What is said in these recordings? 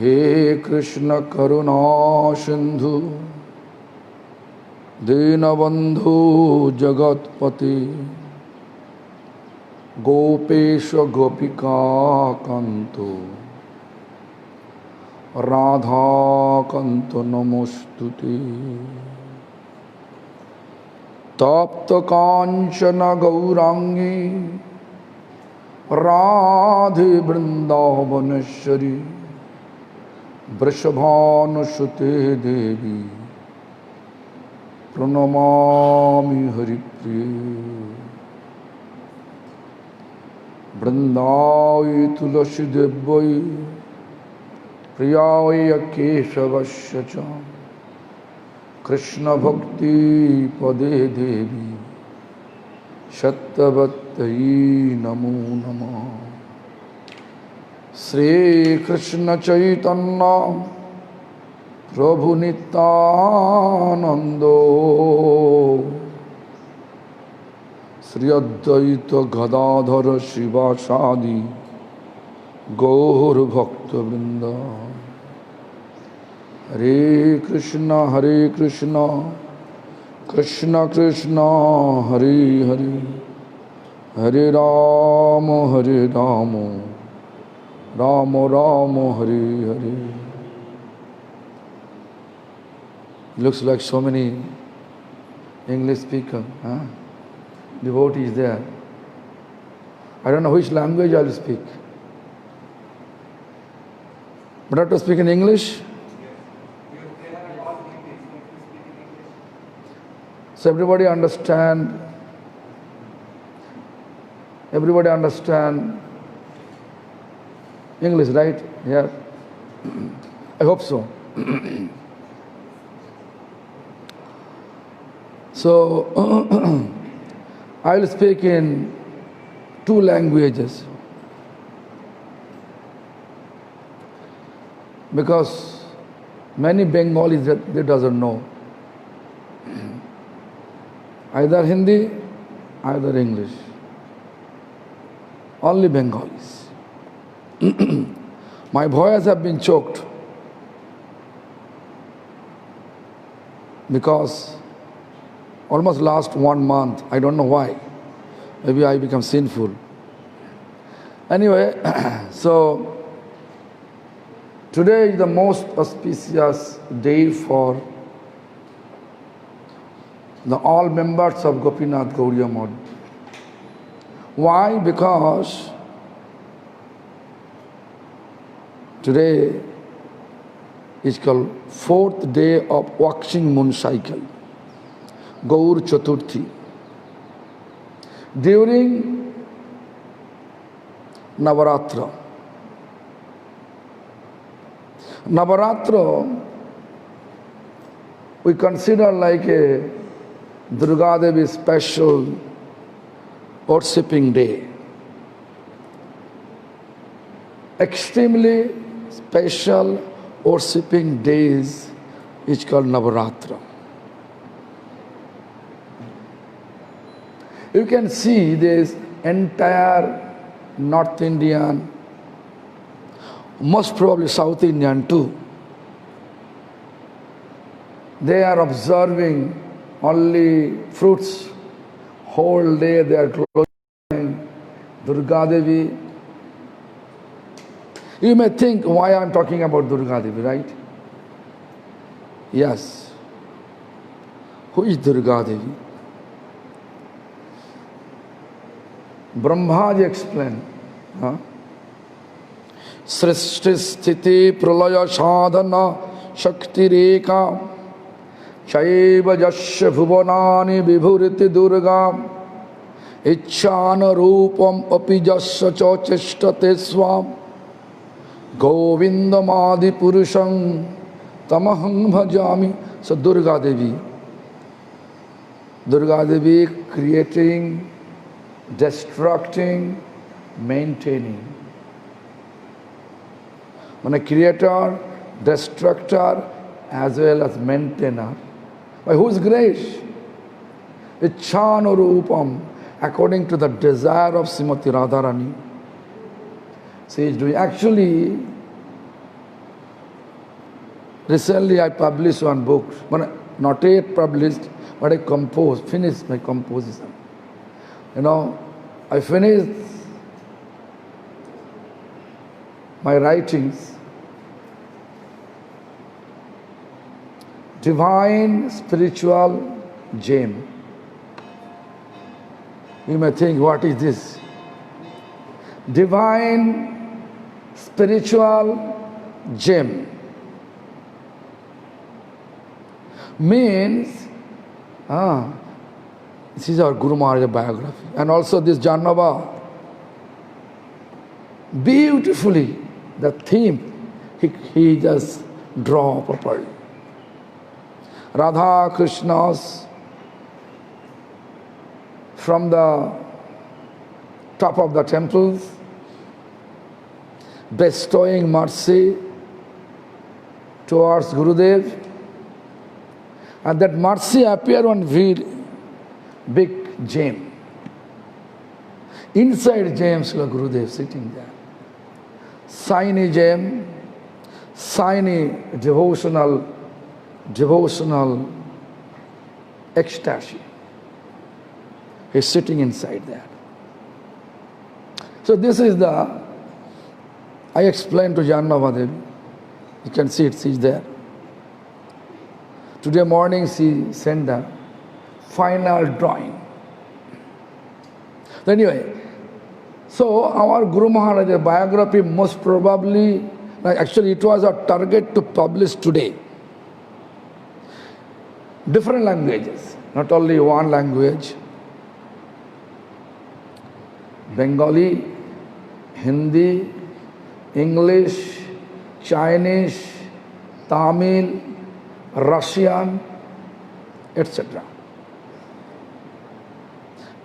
He Krishna Karuna Sindhu Dinabandhu Jagatpati Gopesha Gopika Kanto Radha Kanto Namostuti Tapta Kanchana Gaurangi Radhe Vrindavaneshwari Vrishabhanusute Devi Pranamami Haripriye Vrindai Tulasi Devai Priyaya Keshavasya Krishna Bhakti Pade Devi Shattavattayi Namo Namah Sri Krishna Chaitanya Prabhu Nityanando Sri Advaita Gadadhara Shivasadi Gaur Bhakta Vrinda Hare Krishna Krishna Krishna Hare Hare Hare Rama Rama Rama Hare Hare. Looks like so many English speakers, devotees there. I don't know which language I will speak. But I have to speak in English. So everybody understand English, right? Yeah. I hope so. So, I will speak in two languages. Because many Bengalis, they doesn't know. Either Hindi, either English. Only Bengalis. My voice have been choked because almost last 1 month, I don't know why. Maybe I become sinful. Anyway, so today is the most auspicious day for all members of Gopinath Gauriya Math. Why? Because today is called 4th day of waxing moon cycle, Gaur Chaturthi. During Navaratra. Navaratra we consider like a Durga Devi special worshipping day. Extremely special worshipping days is called Navaratra. You can see this entire North Indian, most probably South Indian too. They are observing only fruits. Whole day they are closing Durga Devi. You may think why I am talking about Durga Devi, right? Yes. Who is Durga Devi? Brahmaji explained. Srishti sthiti pralaya sadhana shakti reka Shaiva jasya bhuvanani vibhuriti durga Ichchana rupam api jasya chachishtate swam Govindamadi purusham tamaham bhajami. So Durga Devi. Durga Devi creating, destructing, maintaining. When a creator, destructor, as well as maintainer. By whose grace? Ichchana rupam, according to the desire of Srimati Radharani. She is doing. Actually, recently I published one book, not yet published, but I finished my composition. I finished my writings. Divine spiritual gem. You may think, what is this? Divine spiritual gem means, this is our Guru Maharaj biography. And also this Jannava, beautifully, the theme, he just draw properly. Radha Krishna's from the top of the temples, bestowing mercy towards Gurudev, and that mercy appear on very big gem. Inside gem, Srila Gurudev sitting there. Shiny gem, shiny devotional ecstasy. He's sitting inside there. So this is I explained to Jannava Devi. You can see she's there. Today morning she sent the final drawing. Anyway, so our Guru Maharaj's biography most probably, actually it was a target to publish today. Different languages, not only one language. Bengali, Hindi, English, Chinese, Tamil, Russian, etc.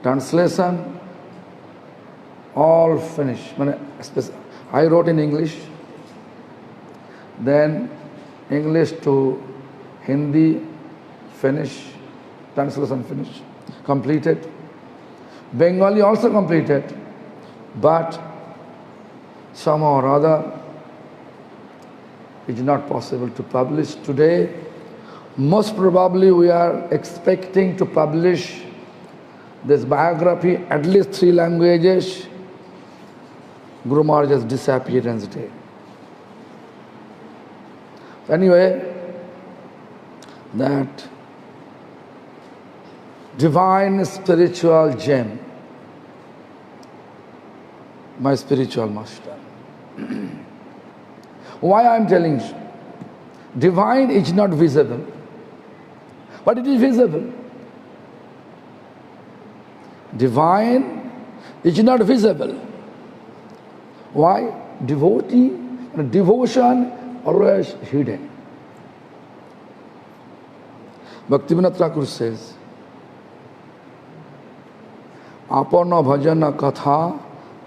Translation, all finished. I wrote in English, then English to Hindi, finished, translation finished, completed. Bengali also completed, but somehow or other it is not possible to publish today. Most probably we are expecting to publish this biography at least 3 languages. Guru Maharaj's disappearance day. Anyway, that divine spiritual gem, my spiritual master. Why I am telling you? Divine is not visible, but it is visible. Divine is not visible, Why? Devotee, devotion always hidden. Bhaktivinoda Thakur says, Apana bhajana katha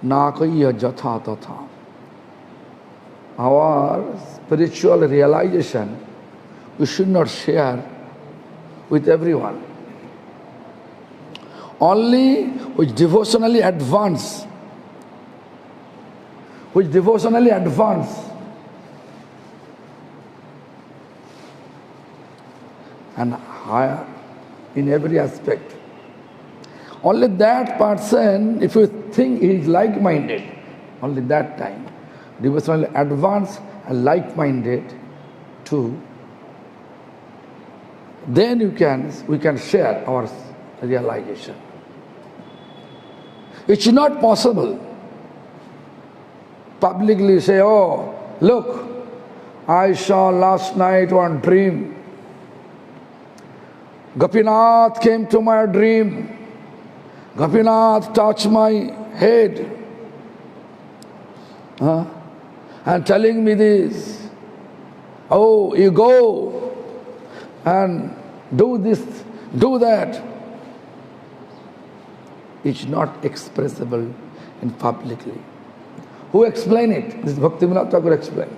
nakaya jatha tatha. Our spiritual realization we should not share with everyone. Only which devotionally advance, and higher in every aspect. Only that person, if you think he is like-minded, only that time, devotionally advanced and like-minded too, then we can share our realization. It's not possible publicly say, oh, look, I saw last night one dream. Gopinath came to my dream. Gopinath touched my head. And telling me this. Oh, you go and do this, do that. It's not expressible in publicly. Who explain it? This Bhaktivinoda Thakur explained.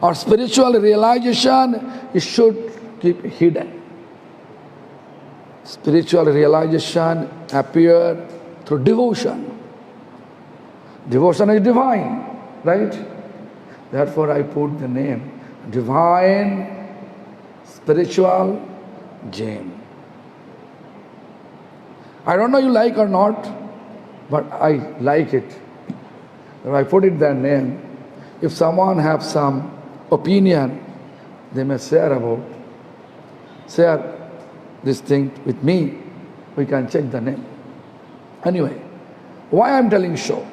Our spiritual realization, it should keep hidden. Spiritual realization appear through devotion. Devotion is divine, right? Therefore I put the name Divine Spiritual Gem. I don't know you like or not, but I like it. If I put it that name, if someone have some opinion, they may share this thing with me, we can check the name. Anyway, why I am telling so?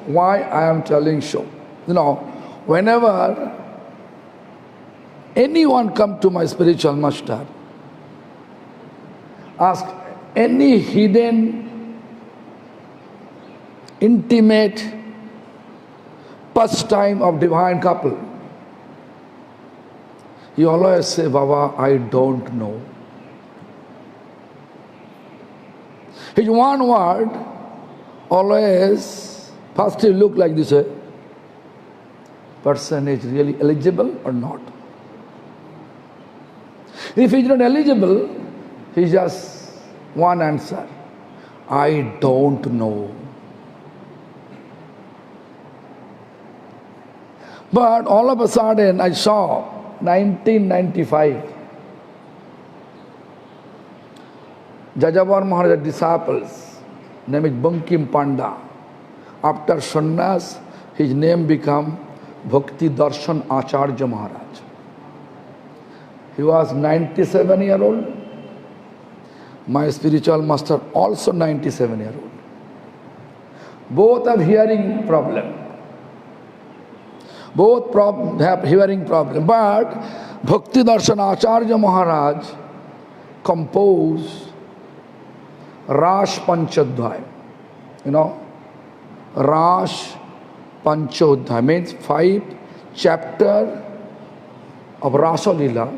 You know, whenever anyone come to my spiritual master, ask any hidden, intimate pastime of divine couple, he always say, Baba, I don't know. His one word always, first he look like this, person is really eligible or not. If he is not eligible, he just one answer, I don't know. But all of a sudden I saw 1995, Jajavar Maharaj's disciples, name is Bankim Panda. After sannyas, his name became Bhakti Darshan Acharya Maharaj. He was 97-year-old. My spiritual master also 97-year-old. Both have hearing problem. Both have hearing problem. But Bhakti Darshan Acharya Maharaj composed Rash Panchadhyaya. You know, Rash Panchodhyaya means 5 chapters of Rasa Lila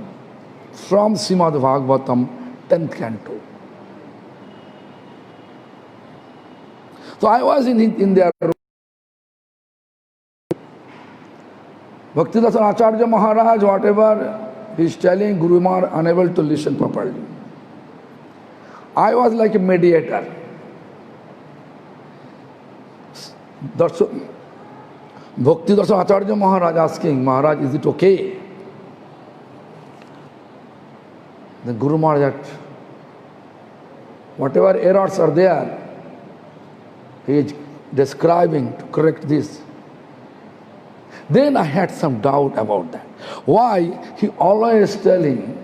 from Srimad Bhagavatam, 10th canto. So I was in their room. Bhaktidasan Acharya Maharaj, whatever he is telling, Guru Maharaj unable to listen properly. I was like a mediator. Bhaktidasan Acharya Maharaj asking, Maharaj, is it okay? The Guru Maharaj, whatever errors are there, he is describing to correct this. Then I had some doubt about that. Why? He always telling,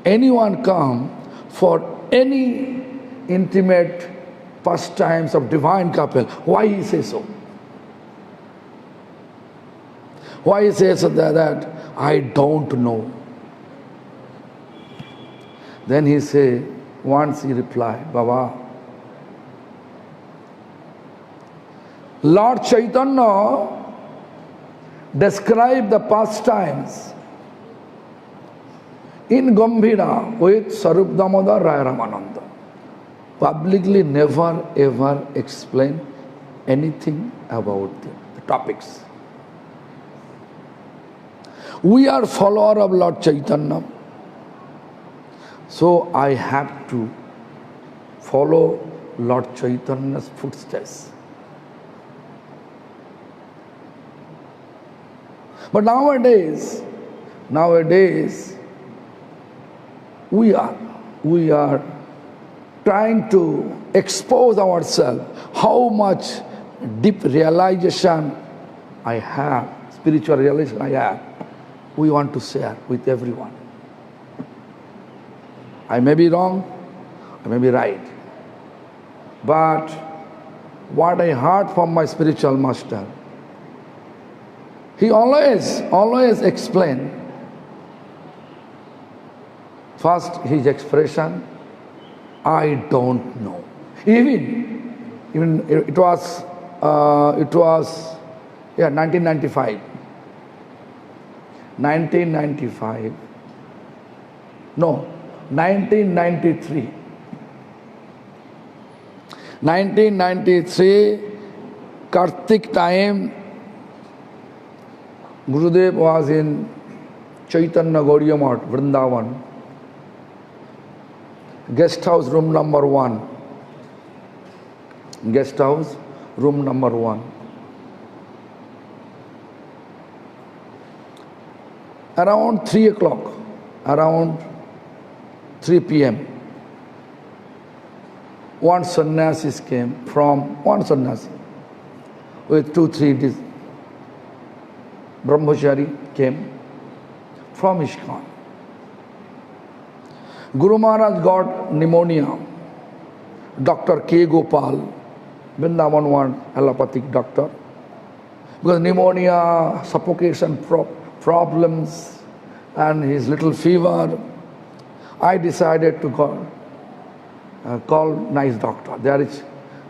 anyone come for any intimate pastimes of divine couple, why he says so? Why he says that I don't know? Then he say, once he replied, Baba, Lord Chaitanya described the pastimes in Gambhira with Sarup Damodar Raya Ramananda. Publicly never ever explain anything about the topics. We are follower of Lord Chaitanya, so I have to follow Lord Chaitanya's footsteps. But nowadays, we are trying to expose ourselves how much deep realization I have, spiritual realization I have. We want to share with everyone. I may be wrong, I may be right. But what I heard from my spiritual master, he always explained. First, his expression, I don't know. Even it was 1995. 1993. 1993, Kartik time, Gurudev was in Chaitanya Gaudiya Math, Vrindavan. Guest house room number 1. Guest house room number 1. Around 3 o'clock, around 3 p.m., one sannyasi came with 2-3 brahmachari came from ISKCON. Guru Maharaj got pneumonia. Dr. K. Gopal, Vrindavan one allopathic doctor, because pneumonia, suffocation problems, and his little fever, I decided to call nice doctor. There is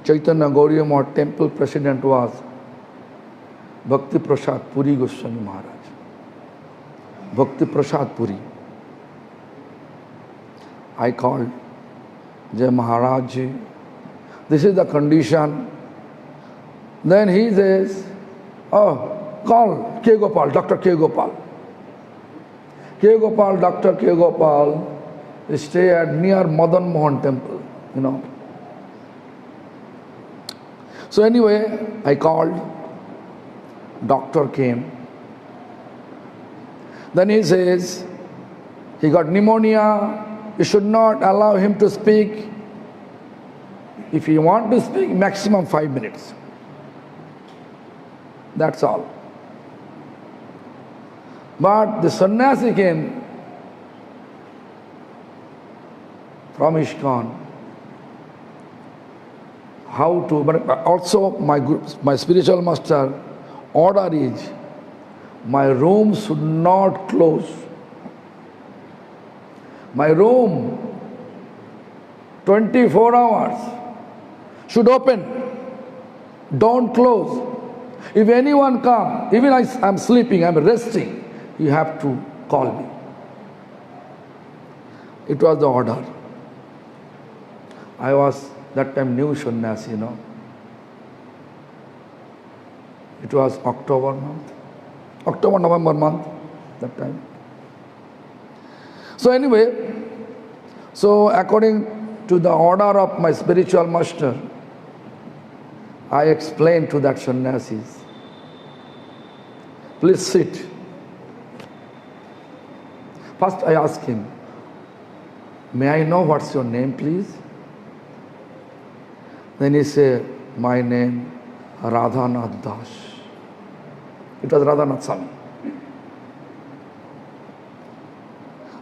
Chaitanya Gaudiya Math temple president was Bhakti Prasad Puri Goswami Maharaj. Bhakti Prasad Puri. I called Jai Maharaj, this is the condition. Then he says, oh, call K. Gopal, Dr. K. Gopal. K. Gopal, Dr. K. Gopal, stay at near Madan Mohan temple, you know. So anyway, I called, doctor came. Then he says, he got pneumonia, you should not allow him to speak. If you want to speak, maximum 5 minutes. That's all. But the sannyasi came from ISKCON. How to, but also my spiritual master order is, my room should not close. My room, 24 hours, should open. Don't close. If anyone comes, even I'm sleeping, I'm resting, you have to call me. It was the order. I was that time new sannyasi, you know. It was October, November month, that time. So anyway, according to the order of my spiritual master, I explained to that sannyasis, please sit. First I asked him, may I know what's your name, please? Then he said, my name, Radhanath Das. It was Radhanath Swami.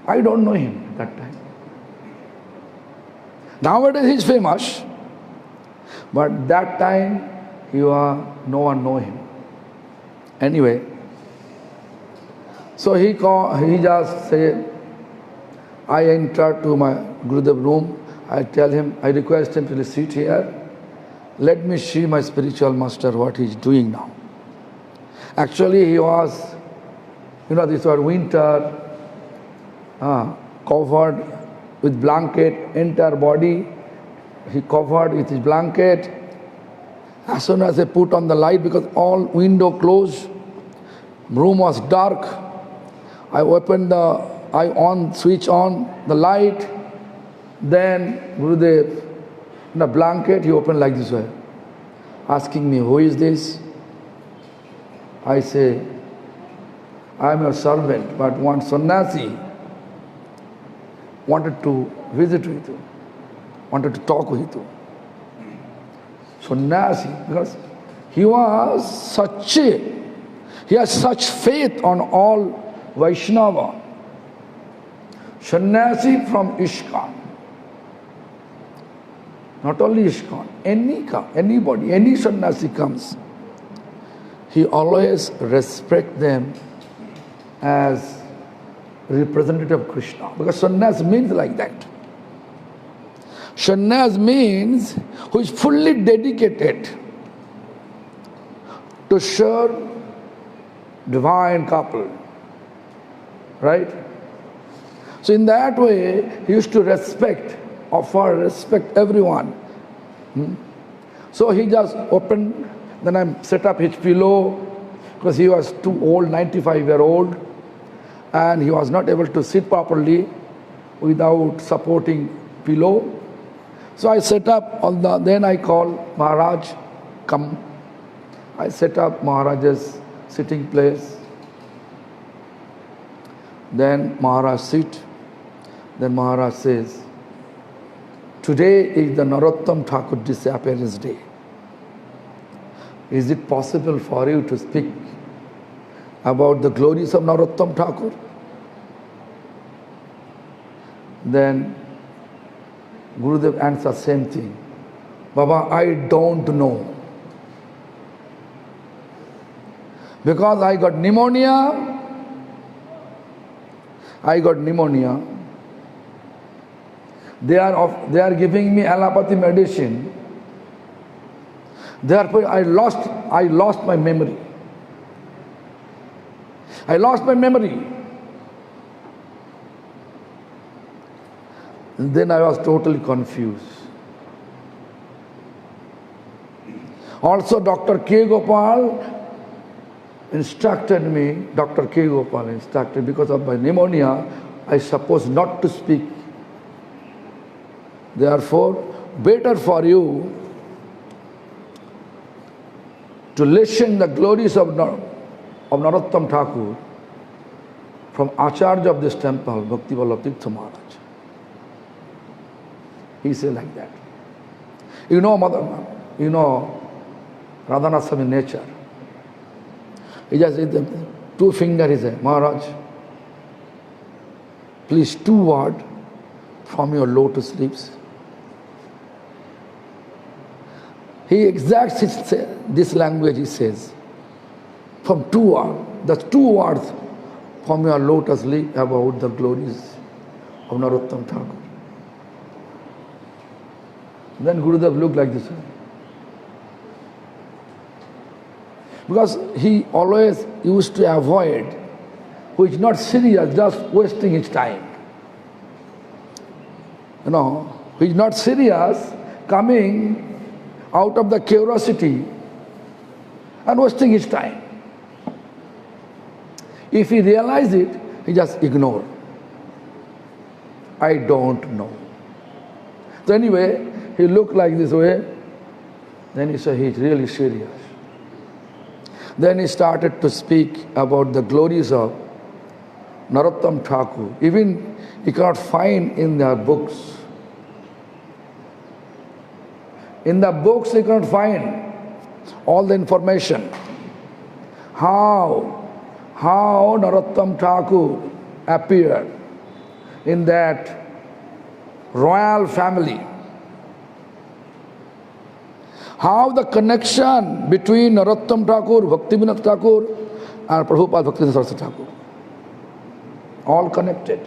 I don't know him at that time. Nowadays he is famous, but that time no one know him. Anyway, so he just said, I entered to my Gurudev room, I tell him, I request him to sit here, let me see my spiritual master what he is doing now. Actually, he was, this was winter, covered with blanket, entire body, he covered with his blanket. As soon as I put on the light, because all window closed, room was dark, I switch on the light, then Gurudev, in a blanket, he opened like this way, asking me, who is this? I say, I am your servant, but one sannyasi wanted to visit with you, wanted to talk with you. Sannyasi, because he has such faith on all Vaishnava. Sannyasi from ISKCON. Not only ISKCON, anybody, any sannyasi comes, he always respects them as representative of Krishna. Because sannyas means like that. Sannyas means who is fully dedicated to serve divine couple. Right? So in that way, he used to offer respect everyone. So he just opened, then I set up his pillow, because he was too old, 95-year-old, and he was not able to sit properly without supporting pillow. So I set up then I call Maharaj, come. I set up Maharaj's sitting place. Then Maharaj sit. Then Maharaj says, today is the Narottam Thakur disappearance day. Is it possible for you to speak about the glories of Narottam Thakur? Then Gurudev answered same thing. Baba, I don't know. Because I got pneumonia. They are giving me allopathy medicine. Therefore, I lost my memory. And then I was totally confused. Also, Dr. K. Gopal instructed me, because of my pneumonia, I supposed not to speak. Therefore, better for you to listen the glories of Narottam Thakur from Acharya of this temple, Bhakti Tirtha Maharaj. He said like that. You know Radhanath Swami nature. He just did two fingers, he said, Maharaj, please 2 words from your lotus lips. He exacts this language, he says, from 2 words. That's 2 words from your lotus lip about the glories of Narottam Thakur. Then Gurudev looked like this. Because he always used to avoid who is not serious, just wasting his time. Who is not serious, coming out of the curiosity and wasting his time. If he realizes it, he just ignores. I don't know. So anyway, he looked like this way. Then he said, he's really serious. Then he started to speak about the glories of Narottam Thakur. Even he cannot find in their books. In the books he cannot find all the information. How Narottam Thakur appeared in that royal family. How the connection between Narottam Thakur, Bhaktivinoda Thakur and Prabhupada Bhaktivinoda Saraswati Thakur. All connected.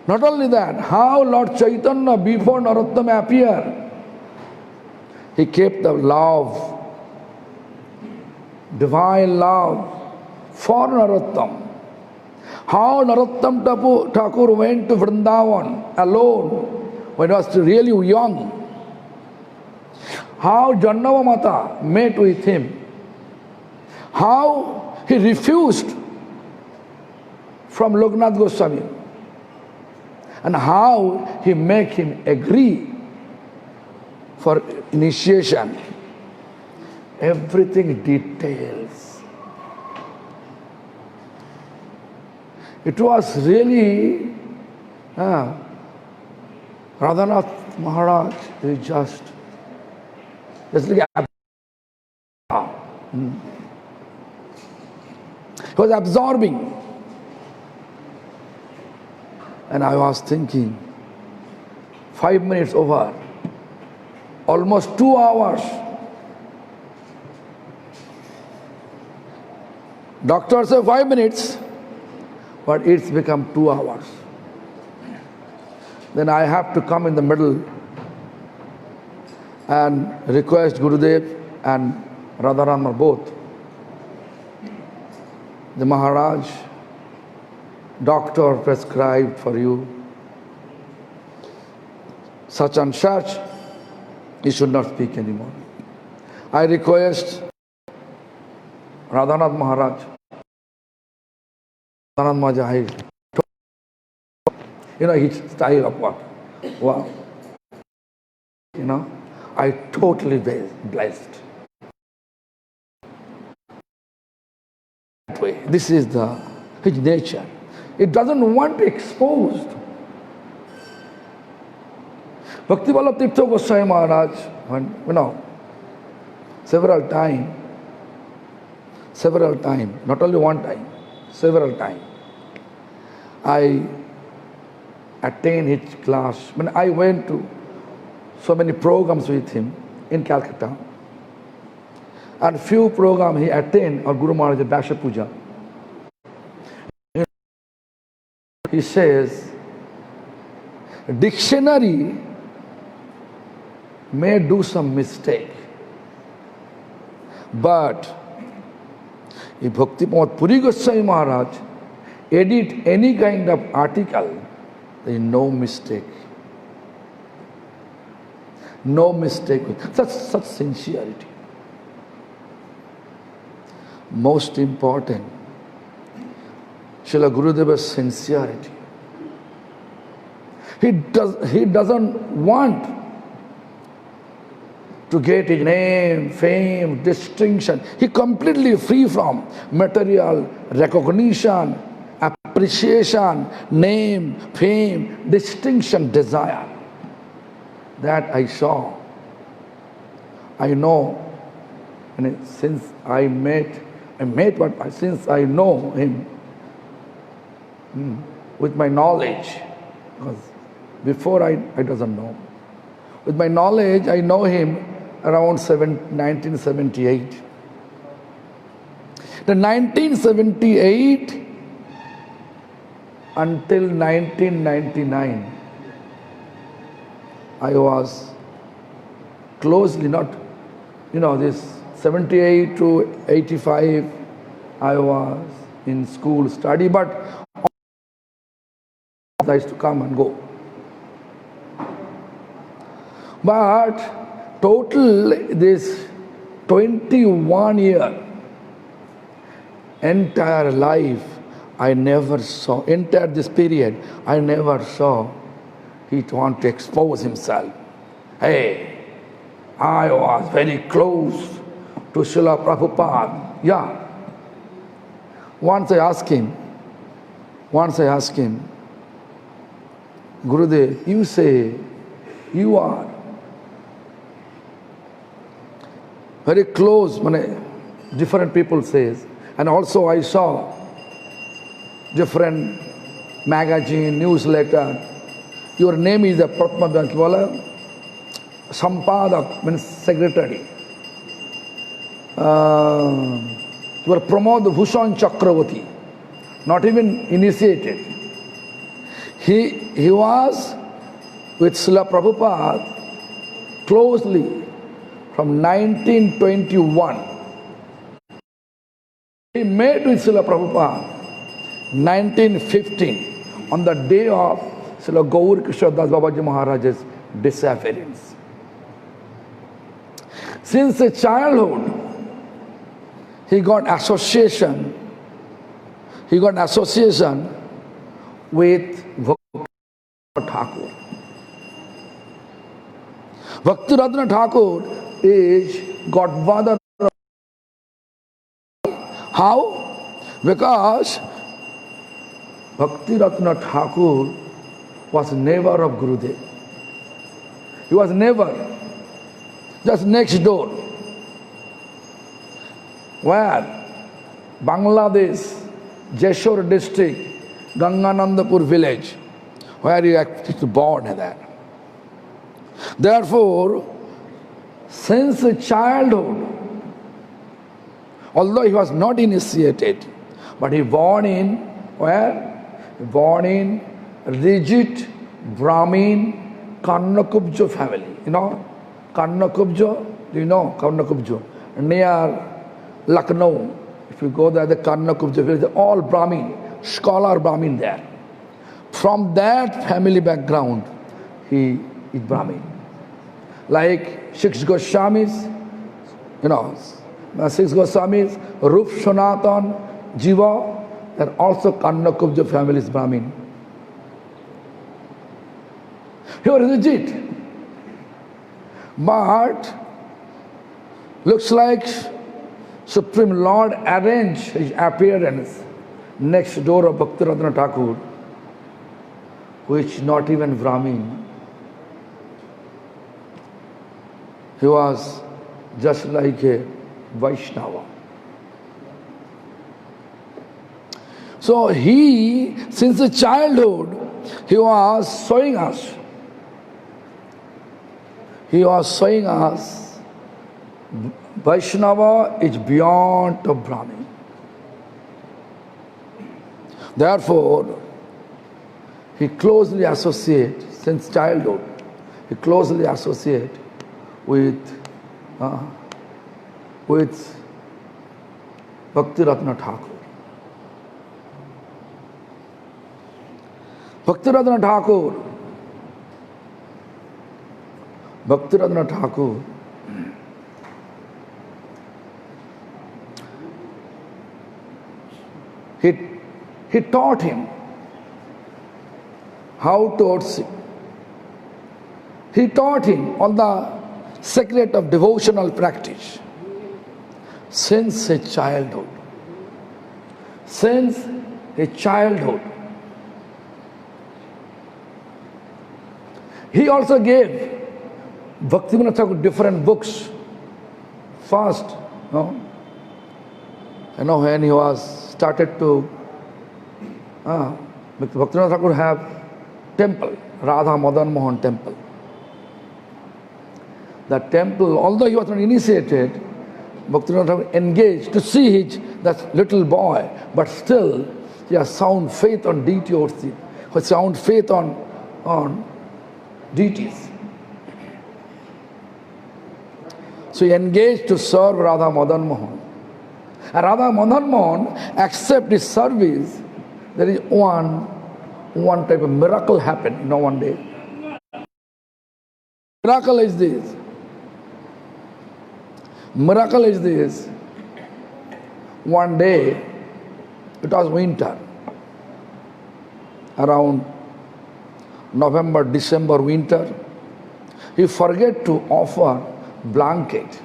Not only that, how Lord Chaitanya before Narottam appeared, he kept the love, divine love for Narottam. How Narottam Thakur went to Vrindavan alone when he was really young. How Jannava Mata met with him. How he refused from Loknath Goswami. And how he make him agree for initiation. Everything details. It was really Radhanath Maharaj is just like he was absorbing. And I was thinking, 5 minutes over, almost 2 hours. Doctor said 5 minutes, but it's become 2 hours. Then I have to come in the middle and request Gurudev and Radharama both. The Maharaj, doctor prescribed for you such and such, you should not speak anymore. I request Radhanath Maharaj, Radhanath Maharaj, his style of what? Wow. I totally blessed. That way. This is his nature. It doesn't want to expose. Bhakti Vallabh Tirtha Goswami Maharaj, several times, not only one time, several times, I attained his class. When I went to so many programs with him in Calcutta, and few programs he attained on Guru Maharaj Dasha Puja. He says, dictionary may do some mistake, but if Bhakti Pramod Puri Goswami Maharaj edit any kind of article, there is no mistake. No mistake. Such sincerity. Most important, Srila Gurudeva's sincerity. He doesn't want to get his name, fame, distinction. He completely free from material recognition, appreciation, name, fame, distinction, desire. That I saw. I know. And since I met, but since I know him, with my knowledge, because before I doesn't know. With my knowledge, I know him around 1978. The 1978 until 1999, I was closely this 78 to 85, I was in school study, but I used to come and go. But total this 21 year, entire life, I never saw, entire this period, I never saw he want to expose himself. Hey, I was very close to Srila Prabhupada. Yeah. Once I asked him, Gurudev, you say you are very close, different people says. And also I saw different magazine, newsletter. Your name is a Pratma Sampadak, means secretary. You are Pramod Bhushan Chakravati, not even initiated. He was with Srila Prabhupada closely from 1921. He met with Srila Prabhupada 1915 on the day of Srila Gaur Krishna Das Babaji Maharaj's disappearance. Since a childhood, he got association with Bhakti Thakur. Bhakti Ratna Thakur is godfather. How? Because Bhakti Ratna Thakur was neighbor of Gurudev. He was neighbor, just next door. Where? Bangladesh, Jeshore district, Ganganandapur village, where he actually born there. Therefore, since childhood, although he was not initiated, but he born in where? Born in rigid Brahmin Karnakubjo family. You know Karnakubjo? Do you know Karnakubjo? Near Lucknow. If you go there, the Karnakubjo village, all Brahmin, scholar Brahmin there. From that family background, he is Brahmin. Like 6 Goswamis, you know, 6 Goswamis, Rup Sanatan, Jiva, they're also Karnakubja families Brahmin. He was legit. But looks like Supreme Lord arranged his appearance next door of Bhakti Ratna Thakur, which not even Brahmin. He was just like a Vaishnava. So he, since the childhood, he was showing us Vaishnava is beyond the Brahmin. Therefore, he closely associates, since childhood, he closely associates with Bhakti Ratna Thakur. Bhakti Ratna Thakur, he taught him how to sing. He taught him all the secret of devotional practice since his childhood. Since his childhood. He also gave Bhaktivinoda Thakur different books. First, when he was started to Bhaktivinoda Thakur have temple, Radha Madan Mohan temple. That temple, although he was not initiated, Bhaktivinoda Thakur engaged to see that little boy, but still he has sound faith on deity, sound faith on deities. So he engaged to serve Radha Madan Mohan. And Radha Madan Mohan accept his service. There is one type of miracle happened, one day. Miracle is this. One day, it was winter, around November, December winter. He forget to offer blanket.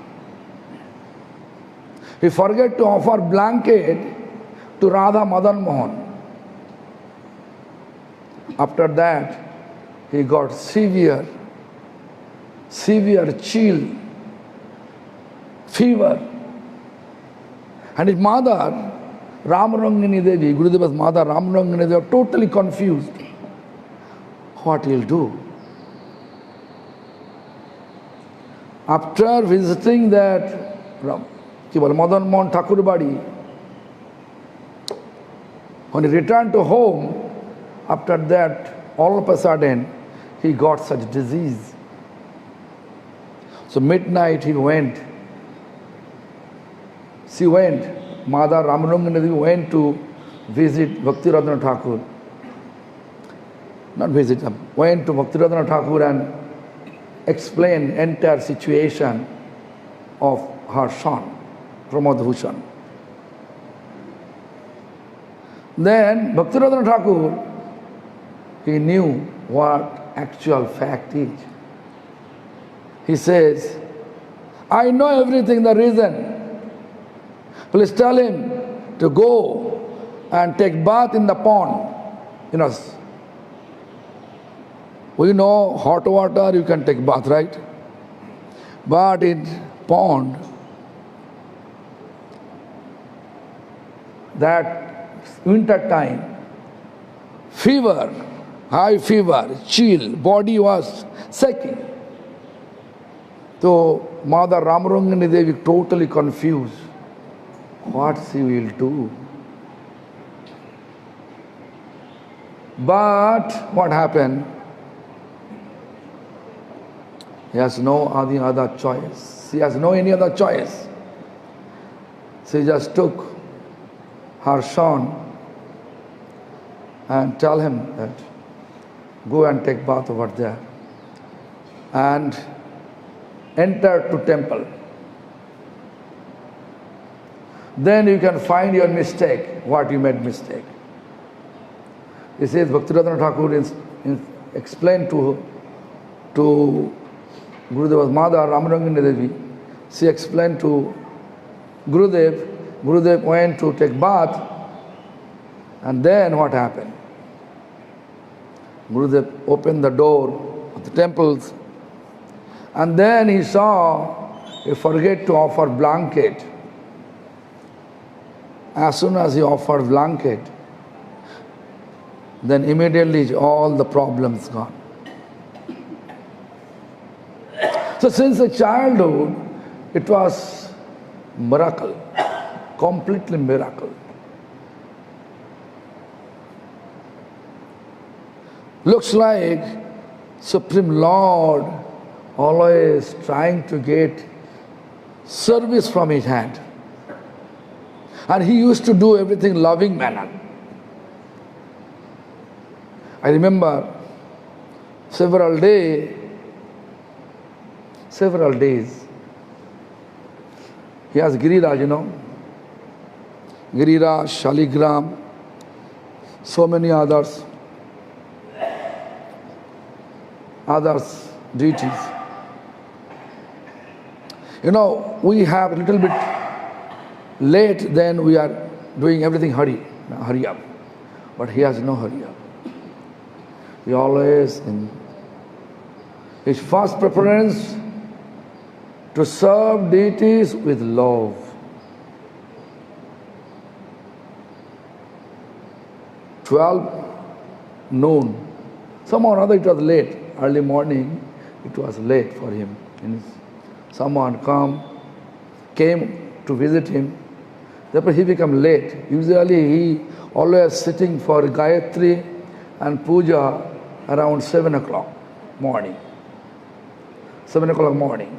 He forget to offer blanket to Radha Madan Mohan. After that, he got severe chill, fever. And his mother, Ramrangini Devi, Gurudeva's mother, Ramrangini Devi, were totally confused. What he'll do? After visiting that Madan Mohan Thakur Badi, when he returned to home, after that, all of a sudden, he got such disease. So midnight he went. She went. Mother Ramanujangadevi went to visit Bhakti Radhana Thakur. Not visit him. Went to Bhakti Radhana Thakur and explained entire situation of her son, Pramod Bhushan. Then Bhakti Radhana Thakur, he knew what actual fact is. He says, I know everything, the reason. Please tell him to go and take bath in the pond. You know, we know hot water you can take bath, right? But in pond, that winter time, fever, high fever, chill, body was shaking. So Mother Ramanujangadevi Devi totally confused. What she will do? But what happened? He has no other choice. She has no any other choice. She just took her son and tell him that go and take bath over there and enter to temple. Then you can find your mistake, what you made mistake. He says Bhakti Radhana Thakur explained to Gurudeva's mother, Ramanujangadevi Devi. She explained to Gurudev. Gurudev went to take bath, and then what happened? Gurudev opened the door of the temples, and then he saw he forget to offer blanket. As soon as he offered blanket, then immediately all the problems gone. So since the childhood, it was miracle, completely miracle. Looks like Supreme Lord always trying to get service from his hand. And he used to do everything loving manner. I remember several days, he has Giriraj, you know, Giriraj, Shaligram, so many others deities. You know, we have a little bit late, then we are doing everything hurry up. But he has no hurry up. He always, in his first preference, to serve deities with love. Noon. Somehow or other it was late. Early morning, it was late for him. And someone came to visit him. Therefore he became late. Usually he always sitting for Gayatri and Puja around 7 o'clock morning. 7 o'clock morning.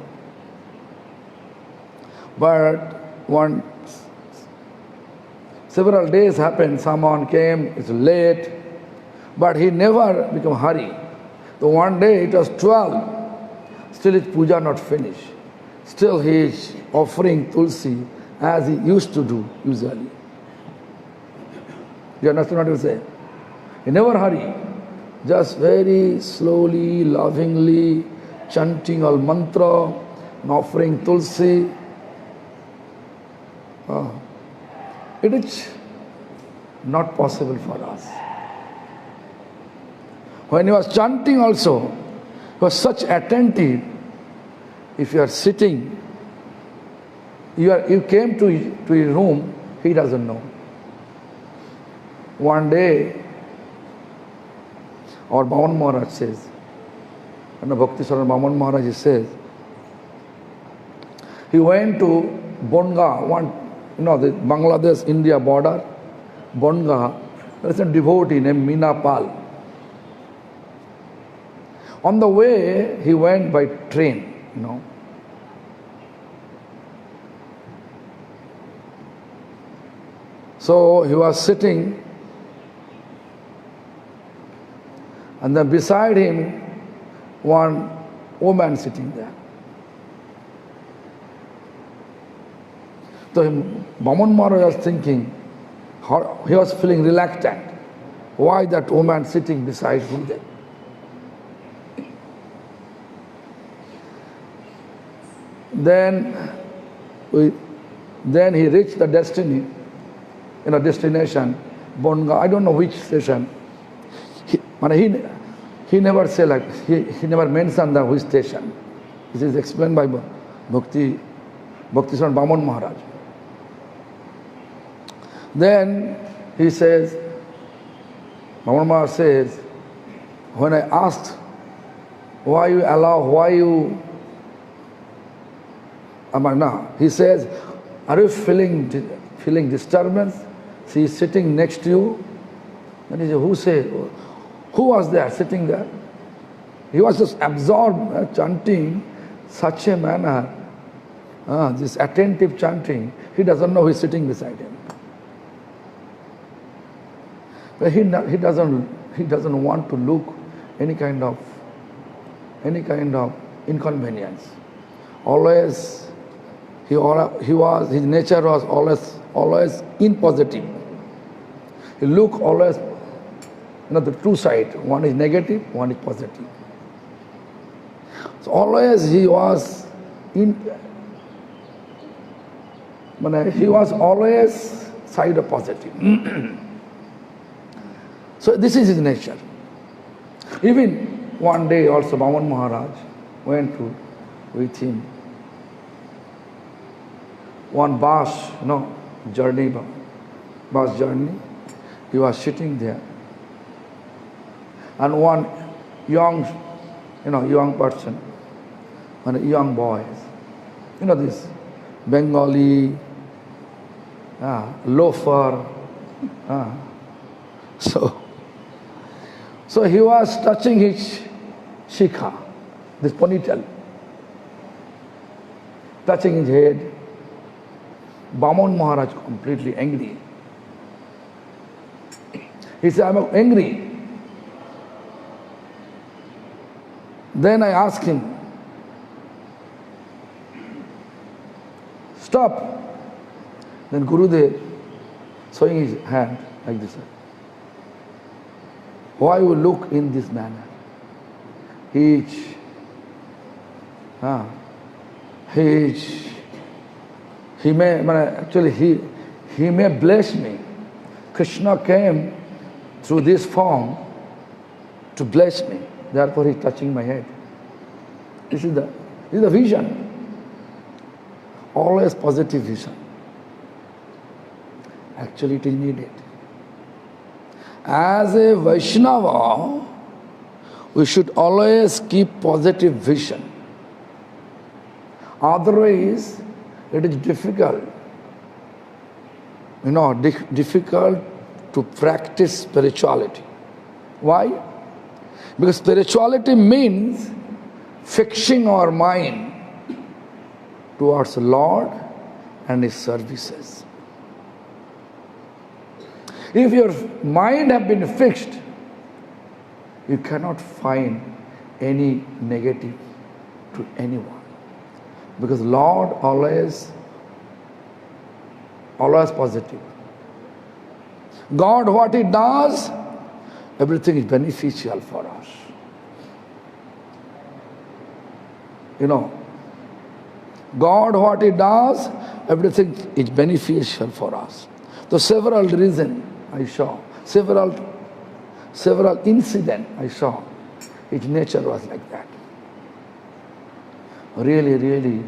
But several days happened, someone came, it's late, but he never became hurry. So one day it was 12, still his puja not finished. Still he is offering tulsi as he used to do usually. You understand what I say? He never hurry, just very slowly, lovingly, chanting all mantra, and offering tulsi. It is not possible for us. When he was chanting also, he was such attentive. If you are sitting, you came to his room, he doesn't know. One day, our Bhavan Maharaj says, and the Bhakti Saran Bhavan Maharaj he says, he went to Bonga, the Bangladesh-India border, Bonga, there is a devotee named Meena Pal. On the way, he went by train, So he was sitting, and then beside him, one woman sitting there. So Bhaman Maharaj was thinking, he was feeling reluctant. Why that woman sitting beside him there? Then he reached the destination, Bonga, I don't know which station. He never said like, he never mentioned the which station. This is explained by Bhakti Srila Bhaman Maharaj. Then he says, Bhaman Maharaj says, when I asked, he says, are you feeling disturbance? She is sitting next to you. Then he said, who was there sitting there? He was just absorbed, chanting such a manner, this attentive chanting. He doesn't know who is sitting beside him. But he doesn't want to look any kind of inconvenience. Always his nature was always in positive. He look always, the two sides. One is negative, one is positive. So always he was always side of positive. So this is his nature. Even one day also Bhaman Maharaj went with him. One bus journey, he was sitting there. And one young person, young boy, this Bengali, loafer. So he was touching his shikha, this ponytail, touching his head. Bhaman Maharaj completely angry. He said, I'm angry. Then I asked him, stop. Then Gurudev, showing his hand like this. Why you look in this manner? He may bless me. Krishna came through this form to bless me. Therefore he is touching my head. This is the vision. Always positive vision. Actually it is needed. As a Vaishnava, we should always keep positive vision. Otherwise, it is difficult. Difficult to practice spirituality. Why? Because spirituality means fixing our mind towards the Lord and His services. If your mind have been fixed, you cannot find any negative to anyone. Because Lord always positive. God, what He does, everything is beneficial for us. God, what He does, everything is beneficial for us. So several reasons I saw, several incidents I saw, His nature was like that. Really, really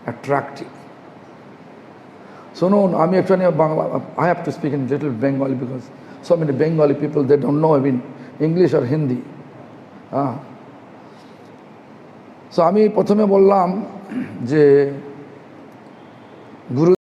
attractive. So no, I have to speak in little Bengali because so many Bengali people, they don't know even English or Hindi. So আমি প্রথমে বললাম যে গুরু